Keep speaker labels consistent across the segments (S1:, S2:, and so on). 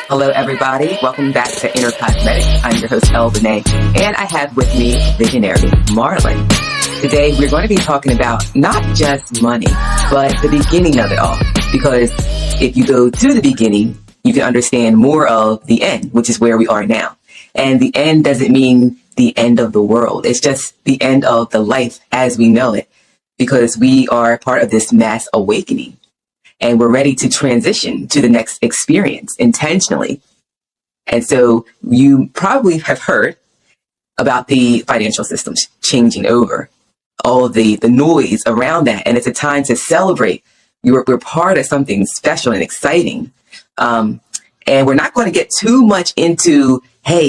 S1: Hello, everybody. Welcome back to Inner Cosmetics. I'm your host, El Benet, and I have with me visionary Marlon. Today, we're going to be talking about not just money, but the beginning of it all. Because if you go to the beginning, you can understand more of the end, which is where we are now. And the end doesn't mean the end of the world. It's just the end of the life as we know it, because we are part of this mass awakening. And we're ready to transition to the next experience intentionally. And so you probably have heard about the financial systems changing over, all of the noise around that. And it's a time to celebrate. We're part of something special and exciting. And we're not going to get too much into, hey,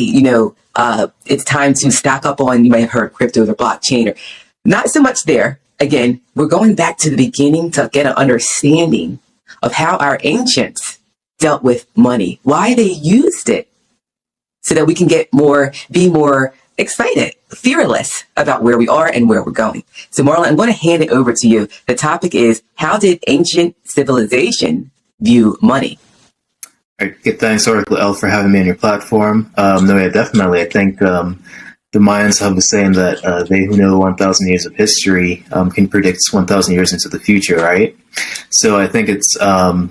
S1: it's time to stock up on, you might have heard crypto or blockchain, or not so much there. Again, we're going back to the beginning to get an understanding of how our ancients dealt with money, why they used it, so that we can be more excited, fearless about where we are and where we're going. So Marlon, I'm going to hand it over to you. The topic is, how did ancient civilization view money?
S2: All right, thanks, Oracle L, for having me on your platform. Definitely. I think the Mayans have a saying that they who know 1,000 years of history can predict 1,000 years into the future, right? So I think it's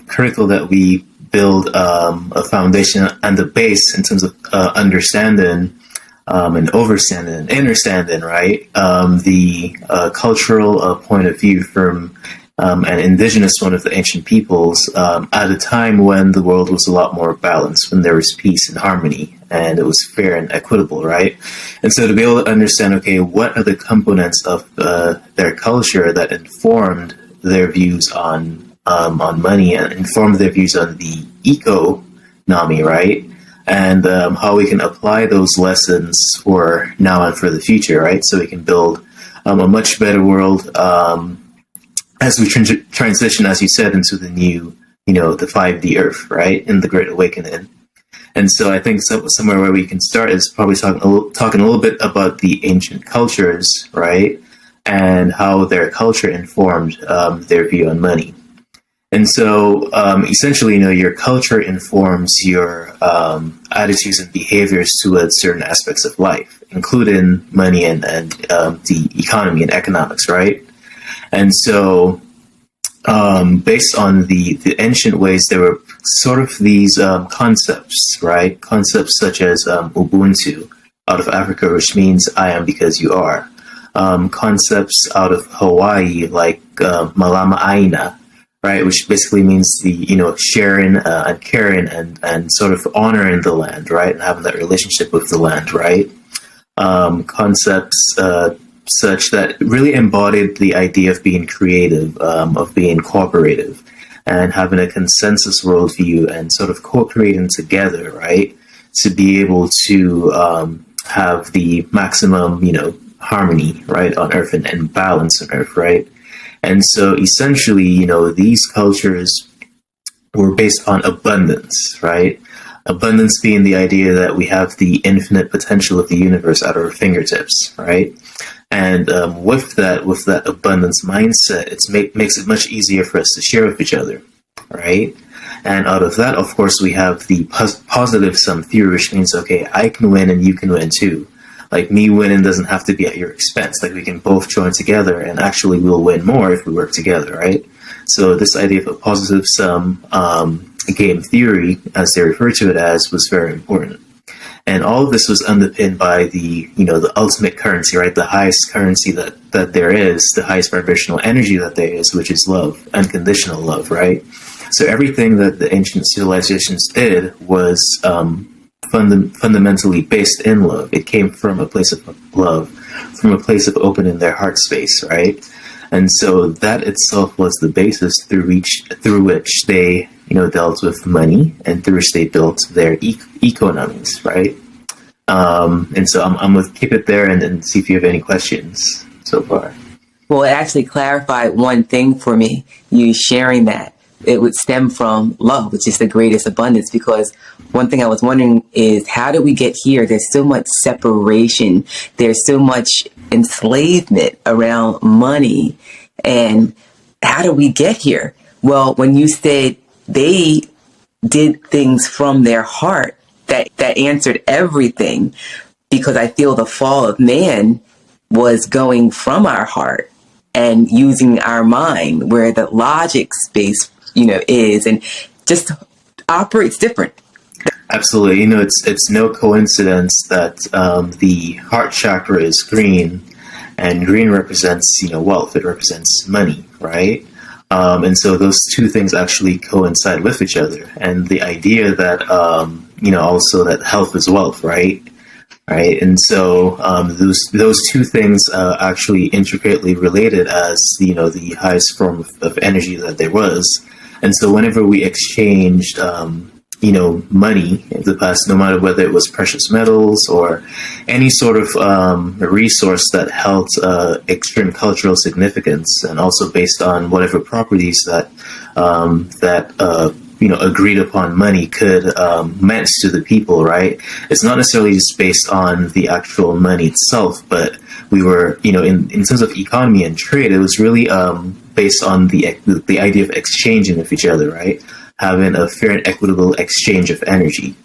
S2: critical that we build a foundation and the base in terms of understanding and overstanding and understanding, right? The cultural point of view from an indigenous one of the ancient peoples at a time when the world was a lot more balanced, when there was peace and harmony, and it was fair and equitable, right? And so to be able to understand, okay, what are the components of their culture that informed their views on money and informed their views on the economy, right? And how we can apply those lessons for now and for the future, right? So we can build a much better world as we transition, as you said, into the new, the 5D Earth, right, in the Great Awakening. And so I think somewhere where we can start is probably talking a little bit about the ancient cultures, right, and how their culture informed their view on money. And so essentially, your culture informs your attitudes and behaviors towards certain aspects of life, including money and the economy and economics, right? And so, based on the ancient ways, there were sort of these concepts, right? Concepts such as Ubuntu out of Africa, which means I am because you are. Concepts out of Hawaii, like Malama Aina, right? Which basically means the, sharing and caring and sort of honoring the land, right? And having that relationship with the land, right? Concepts such that really embodied the idea of being creative, of being cooperative, and having a consensus worldview and sort of co-creating together, right? To be able to have the maximum, harmony, right, on Earth and balance on Earth, right? And so essentially, these cultures were based on abundance, right? Abundance being the idea that we have the infinite potential of the universe at our fingertips, right? And with that abundance mindset, it makes it much easier for us to share with each other, right? And out of that, of course, we have the positive sum theory, which means, okay, I can win and you can win too. Like, me winning doesn't have to be at your expense. Like, we can both join together, and actually we'll win more if we work together, right? So this idea of a positive sum game theory, as they refer to it as, was very important. And all of this was underpinned by the ultimate currency, right? The highest currency that there is, the highest vibrational energy that there is, which is love, unconditional love, right? So everything that the ancient civilizations did was fundamentally based in love. It came from a place of love, from a place of opening their heart space, right? And so that itself was the basis through which they dealt with money, and through which they built their economies, right? And so I'm going to keep it there and see if you have any questions so far.
S1: Well, it actually clarified one thing for me, you sharing that. It would stem from love, which is the greatest abundance, because one thing I was wondering is, how did we get here? There's so much separation. There's so much enslavement around money. And how do we get here? Well, when you said they did things from their heart that answered everything, because I feel the fall of man was going from our heart and using our mind, where the logic space, is, and just operates different.
S2: Absolutely. It's no coincidence that the heart chakra is green, and green represents, wealth. It represents money, right? And so those two things actually coincide with each other. And the idea that, also that health is wealth, right? Right. And so those two things actually intricately related as, the highest form of energy that there was. And so whenever we exchanged, money in the past, no matter whether it was precious metals or any sort of resource that held extreme cultural significance, and also based on whatever properties that agreed upon money could meant to the people, right? It's not necessarily just based on the actual money itself, but we were, in terms of economy and trade, it was really based on the idea of exchanging with each other, right? Having a fair and equitable exchange of energy.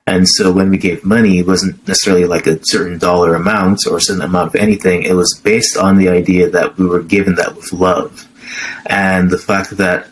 S2: And so when we gave money, it wasn't necessarily like a certain dollar amount or a certain amount of anything. It was based on the idea that we were given that with love. And the fact that,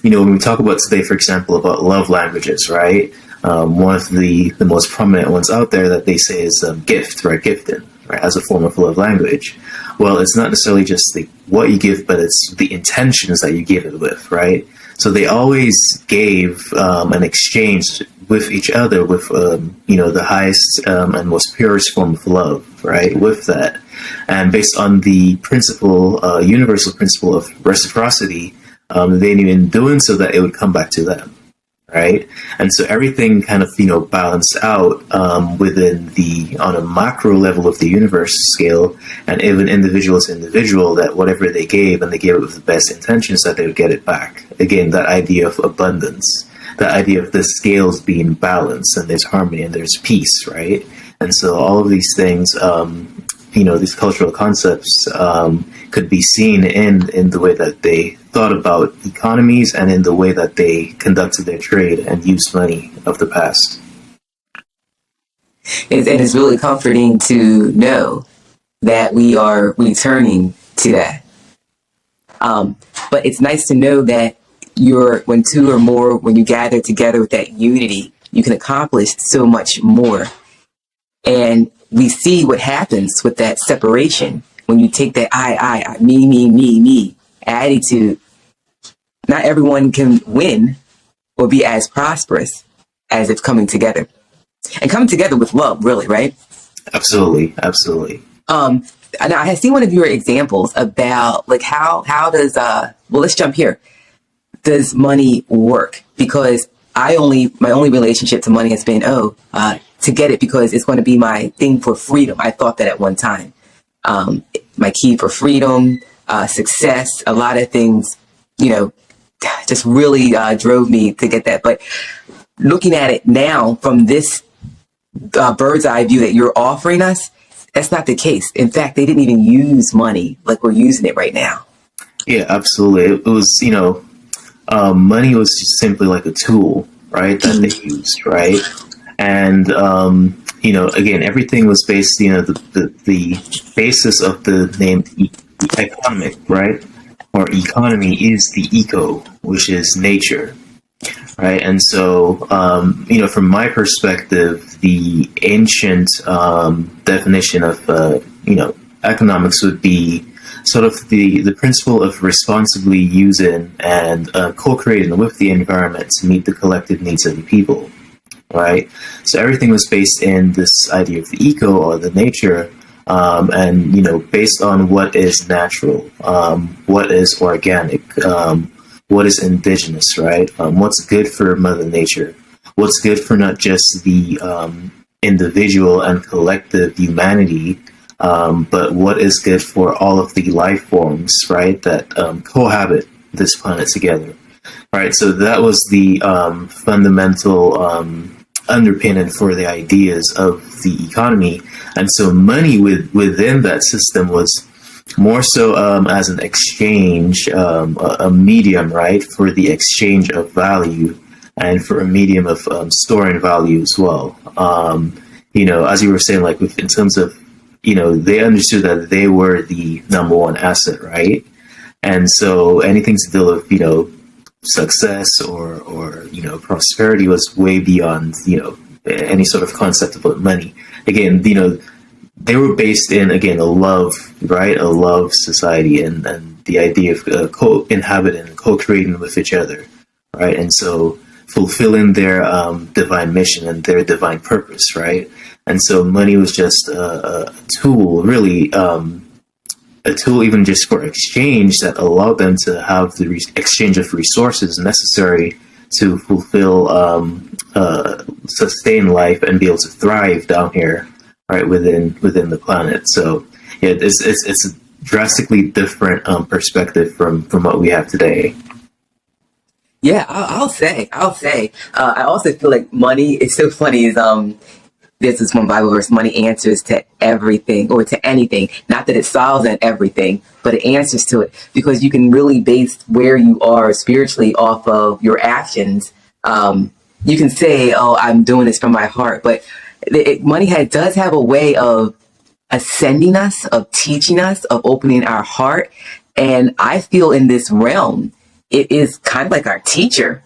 S2: when we talk about today, for example, about love languages, right? One of the most prominent ones out there that they say is gift, right? Gifting, right? As a form of love language. Well, it's not necessarily just what you give, but it's the intentions that you give it with, right? So they always gave an exchange with each other with, the highest and most purest form of love, right? With that. And based on the universal principle of reciprocity, they knew in doing so that it would come back to them, right? And so everything kind of, balanced out within on a macro level of the universe scale, and even individual to individual, that whatever they gave, and they gave it with the best intentions, that they would get it back. Again, that idea of abundance, that idea of the scales being balanced, and there's harmony and there's peace, right? And so all of these things, these cultural concepts could be seen in the way that they thought about economies and in the way that they conducted their trade and used money of the past.
S1: And it's really comforting to know that we are returning to that. But it's nice to know that when two or more, when you gather together with that unity, you can accomplish so much more. And we see what happens with that separation when you take that I, me attitude. Not everyone can win or be as prosperous as if coming together. And coming together with love, really, right?
S2: Absolutely, absolutely.
S1: Now I have seen one of your examples about how does let's jump here. Does money work? Because my only relationship to money has been to get it because it's going to be my thing for freedom. I thought that at one time. My key for freedom, success, a lot of things, just really drove me to get that. But looking at it now from this bird's eye view that you're offering us, that's not the case. In fact, they didn't even use money like we're using it right now.
S2: Yeah, absolutely. It was, money was just simply like a tool, right, that they used, right? And, again, everything was based, the basis of the name economic, right? Or economy is the eco, which is nature, right? And so, from my perspective, the ancient definition of, economics would be sort of the principle of responsibly using and co-creating with the environment to meet the collective needs of the people, right? So everything was based in this idea of the eco or the nature, and based on what is natural, what is organic, what is indigenous, right? What's good for Mother Nature, what's good for not just the individual and collective humanity, but what is good for all of the life forms, right, that cohabit this planet together, right? So that was the fundamental underpinning for the ideas of the economy. And so money within that system was more so as an exchange, a medium, right, for the exchange of value and for a medium of storing value as well. As you were saying, like in terms of, they understood that they were the number one asset, right? And so anything to deal with, success or prosperity was way beyond, any sort of concept about money. Again, they were based in, again, a love, right? A love society, and the idea of co-inhabiting and co-creating with each other, right? And so fulfilling their divine mission and their divine purpose, right? And so money was just a tool, really, a tool even just for exchange that allowed them to have the exchange of resources necessary to fulfill, sustain life and be able to thrive down here, right, within the planet. So yeah, it's a drastically different perspective from what we have today.
S1: Yeah, I'll say. I also feel like money is so funny. Is This is one Bible verse: money answers to everything or to anything. Not that it solves at everything, but it answers to it, because you can really base where you are spiritually off of your actions. You can say, "Oh, I'm doing this from my heart," but money does have a way of ascending us, of teaching us, of opening our heart. And I feel in this realm, it is kind of like our teacher.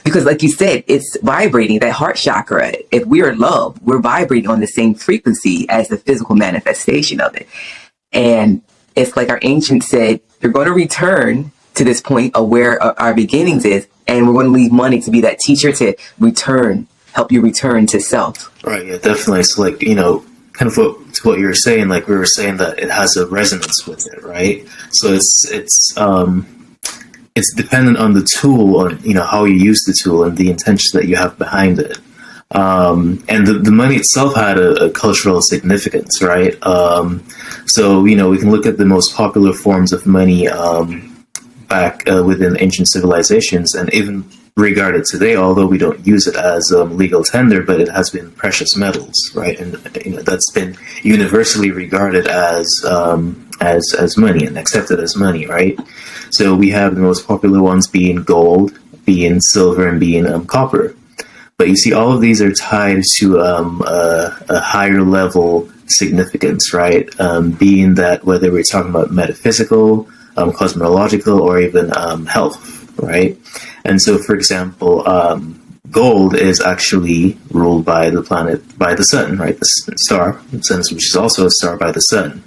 S1: Because like you said, it's vibrating, that heart chakra. If we're in love, we're vibrating on the same frequency as the physical manifestation of it. And it's like our ancients said, you're going to return to this point of where our beginnings is, and we're going to leave money to be that teacher to help you return to self.
S2: Right, yeah, definitely. So like, kind of what you were saying, like we were saying that it has a resonance with it, right? So it's dependent on the tool, or how you use the tool and the intention that you have behind it. And the money itself had a cultural significance, right? So we can look at the most popular forms of money back within ancient civilizations, and even regarded today, although we don't use it as legal tender, but it has been precious metals, right? And that's been universally regarded as money and accepted as money, right? So we have the most popular ones being gold, being silver, and being copper. But you see, all of these are tied to a higher level significance, right? Being that whether we're talking about metaphysical, cosmological, or even health, right? And so, for example, gold is actually ruled by the sun, right? The star, the sun, which is also a star by the sun,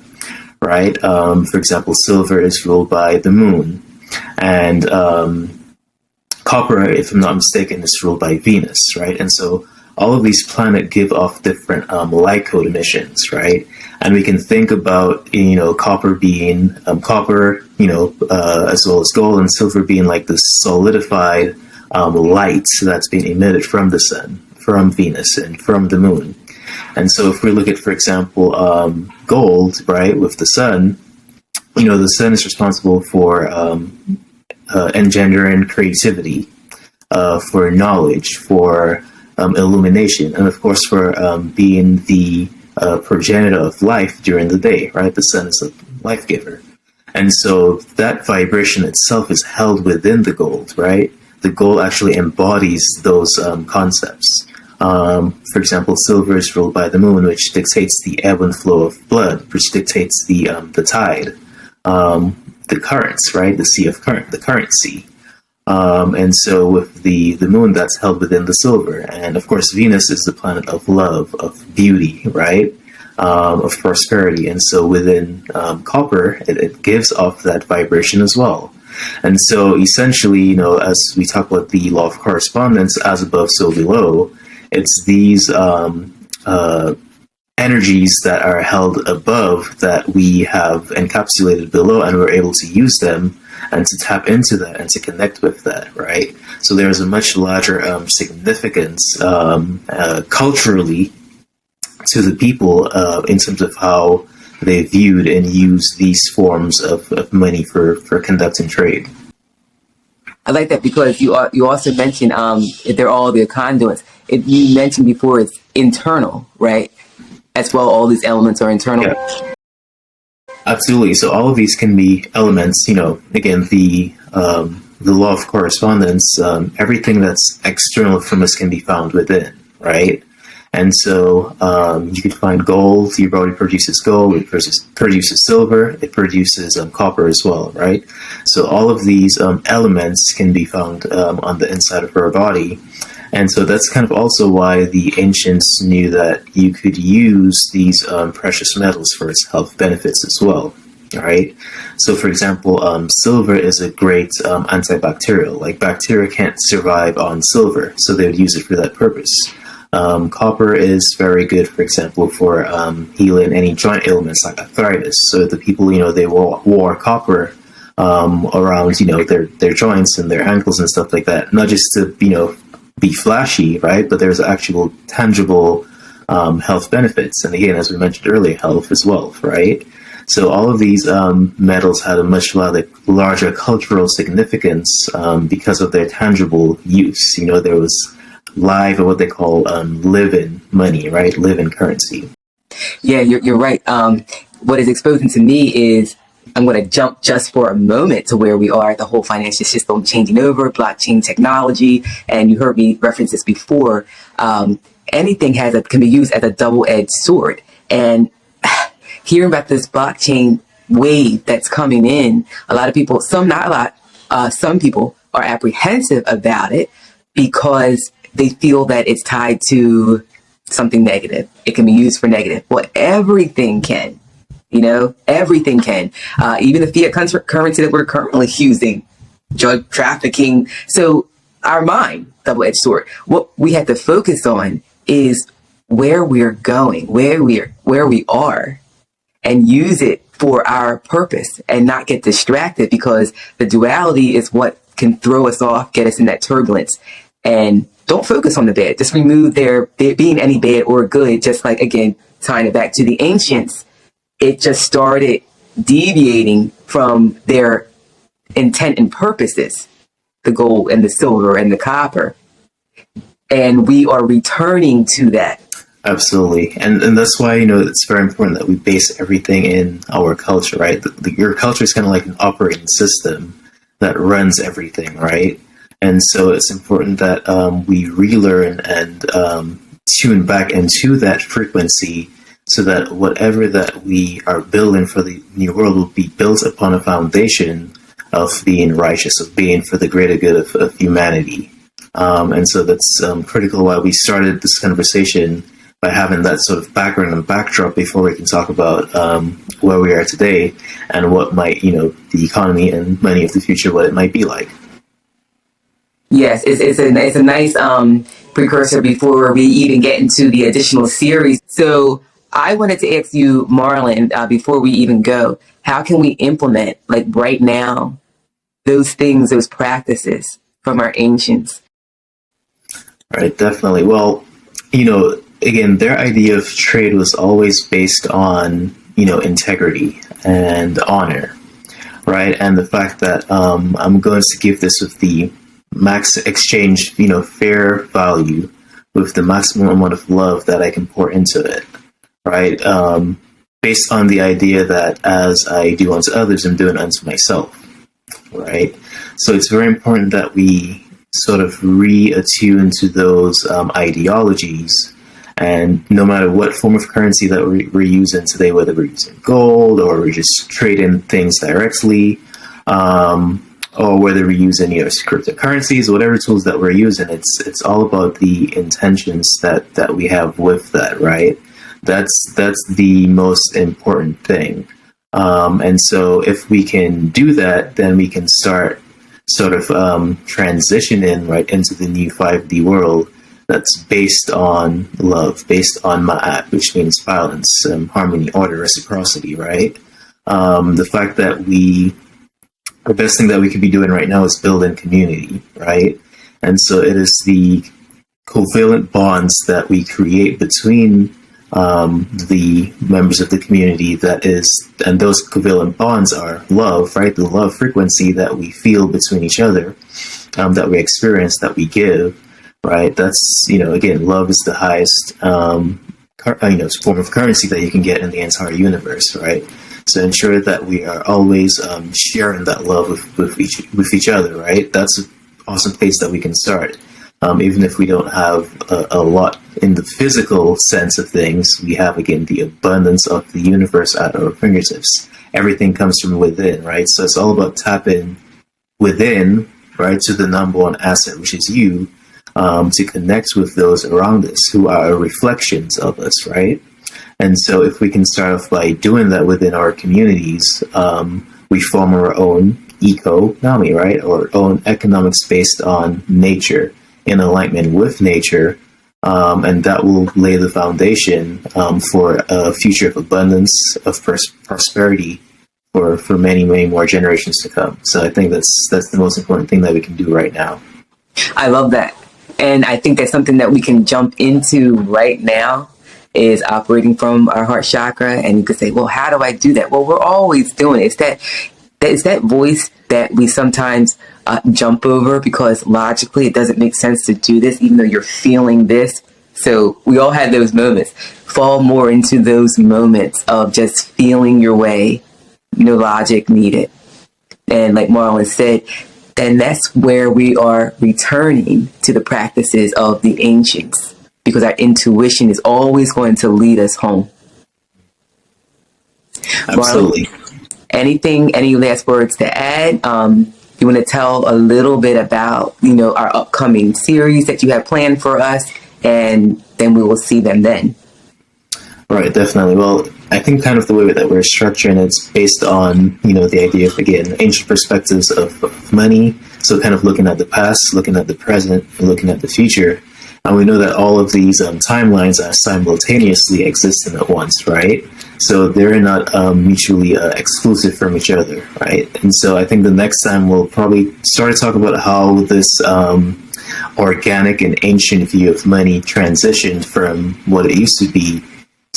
S2: right? For example, silver is ruled by the moon, and copper, if I'm not mistaken, is ruled by Venus, right? And so all of these planets give off different light code emissions, right? And we can think about, copper being copper, as well as gold, and silver being like the solidified light that's being emitted from the sun, from Venus, and from the moon. And so if we look at, for example, gold, right, with the sun, the sun is responsible for engendering creativity, for knowledge, for illumination, and of course for being the progenitor of life during the day, right? The sun is a life giver. And so that vibration itself is held within the gold, right? The gold actually embodies those concepts. For example, silver is ruled by the moon, which dictates the ebb and flow of blood, which dictates the tide, the currents, right? The sea of current, the current sea. And so with the moon, that's held within the silver. And of course, Venus is the planet of love, of beauty, right? Of prosperity. And so within copper, it gives off that vibration as well. And so essentially, as we talk about the law of correspondence, as above, so below, it's these energies that are held above that we have encapsulated below, and we're able to use them and to tap into that and to connect with that, right? So there's a much larger significance culturally to the people in terms of how they viewed and used these forms of money for conducting trade.
S1: I like that, because you also mentioned they're all the conduits. You mentioned before it's internal, right? As well, all these elements are internal.
S2: Yeah. Absolutely. So all of these can be elements. Again, the the law of correspondence, everything that's external from us can be found within, right? And so you could find gold, your body produces gold, it produces silver, it produces copper as well, right? So all of these elements can be found on the inside of our body. And so that's kind of also why the ancients knew that you could use these precious metals for its health benefits as well. All right. So, for example, silver is a great antibacterial. Like bacteria can't survive on silver, so they would use it for that purpose. Copper is very good, for example, for healing any joint ailments like arthritis. So the people, they wore copper around, their joints and their ankles and stuff like that. Not just to, be flashy, right? But there's actual tangible health benefits. And again, as we mentioned earlier, health is wealth, right? So all of these metals had a much larger cultural significance because of their tangible use. There was live, or what they call live-in money, right? Live-in currency.
S1: Yeah, you're right. What is exposing to me is, I'm going to jump just for a moment to where we are, the whole financial system changing over, blockchain technology, and you heard me reference this before. Anything can be used as a double-edged sword. And hearing about this blockchain wave that's coming in, a lot of people, some not a lot, some people are apprehensive about it because they feel that it's tied to something negative. It can be used for negative. Well, everything can. Everything can. Even the fiat currency that we're currently using, drug trafficking. So our mind, double-edged sword. What we have to focus on is where we're going, where we are, and use it for our purpose and not get distracted, because the duality is what can throw us off, get us in that turbulence. And don't focus on the bad. Just remove there being any bad or good. Just like, again, tying it back to the ancients, it just started deviating from their intent and purposes, the gold and the silver and the copper. And we are returning to that.
S2: Absolutely. And that's why, it's very important that we base everything in our culture, right? Your culture is kind of like an operating system that runs everything, right? And so it's important that we relearn and tune back into that frequency, so that whatever that we are building for the new world will be built upon a foundation of being righteous, of being for the greater good of humanity. And so that's critical why we started this conversation by having that sort of background and backdrop before we can talk about where we are today and what might, the economy and money of the future, what it might be like.
S1: Yes, it's a nice precursor before we even get into the additional series. So I wanted to ask you, Marlon, before we even go, how can we implement, like right now, those things, those practices from our ancients?
S2: Right, definitely. Well, again, their idea of trade was always based on, integrity and honor, right? And the fact that I'm going to give this with the max exchange, fair value with the maximum amount of love that I can pour into it, right? Based on the idea that as I do unto others, I'm doing unto myself, right? So it's very important that we sort of reattune to those ideologies. And no matter what form of currency that we're using today, whether we're using gold or we're just trading things directly, or whether we're using cryptocurrencies, whatever tools that we're using, it's all about the intentions that we have with that, right? That's the most important thing. And so if we can do that, then we can start sort of transitioning right into the new 5D world that's based on love, based on ma'at, which means balance, harmony, order, reciprocity, right? The fact that the best thing that we could be doing right now is building community, right? And so it is the covalent bonds that we create between the members of the community and those covalent bonds are love, right? The love frequency that we feel between each other, that we experience, that we give, right? That's, again, love is the highest, form of currency that you can get in the entire universe, right? So ensure that we are always sharing that love with each other, right? That's an awesome place that we can start. Even if we don't have a lot in the physical sense of things, we have, again, the abundance of the universe at our fingertips. Everything comes from within, right? So it's all about tapping within, right, to the number one asset, which is you, to connect with those around us who are reflections of us, right? And so if we can start off by doing that within our communities, we form our own economy, right? Or own economics based on nature, in alignment with nature, and that will lay the foundation for a future of abundance, of prosperity for many, many more generations to come. So I think that's the most important thing that we can do right now.
S1: I love that. And I think that's something that we can jump into right now, is operating from our heart chakra. And you could say, well, how do I do that? Well, we're always doing it. It's that voice that we sometimes jump over because logically it doesn't make sense to do this, even though you're feeling this. So we all have those moments. Fall more into those moments of just feeling your way, no logic needed. And like Marlon said, then that's where we are returning to the practices of the ancients, because our intuition is always going to lead us home.
S2: Absolutely.
S1: Marlon, any last words to add? You want to tell a little bit about, our upcoming series that you have planned for us, and then we will see them then.
S2: Right, definitely. Well, I think kind of the way that we're structuring it's based on, the idea of, again, ancient perspectives of money. So kind of looking at the past, looking at the present, and looking at the future. And we know that all of these timelines are simultaneously existing at once, right? So they're not mutually exclusive from each other, right? And so I think the next time we'll probably start to talk about how this organic and ancient view of money transitioned from what it used to be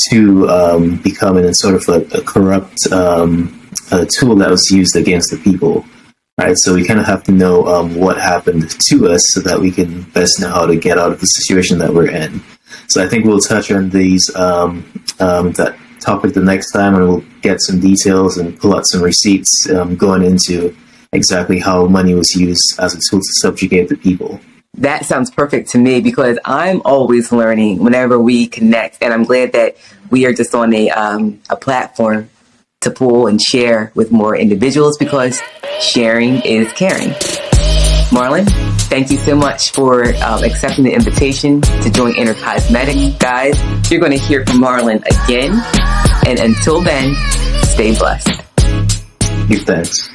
S2: to becoming a sort of a corrupt tool that was used against the people. Right, so we kind of have to know what happened to us so that we can best know how to get out of the situation that we're in. So I think we'll touch on these that topic the next time, and we'll get some details and pull out some receipts going into exactly how money was used as a tool to subjugate the people.
S1: That sounds perfect to me, because I'm always learning whenever we connect, and I'm glad that we are just on a platform to pull and share with more individuals, because sharing is caring. Marlon, thank you so much for accepting the invitation to join Inner Cosmetic. Guys, you're going to hear from Marlon again. And until then, stay blessed.
S2: Give thanks.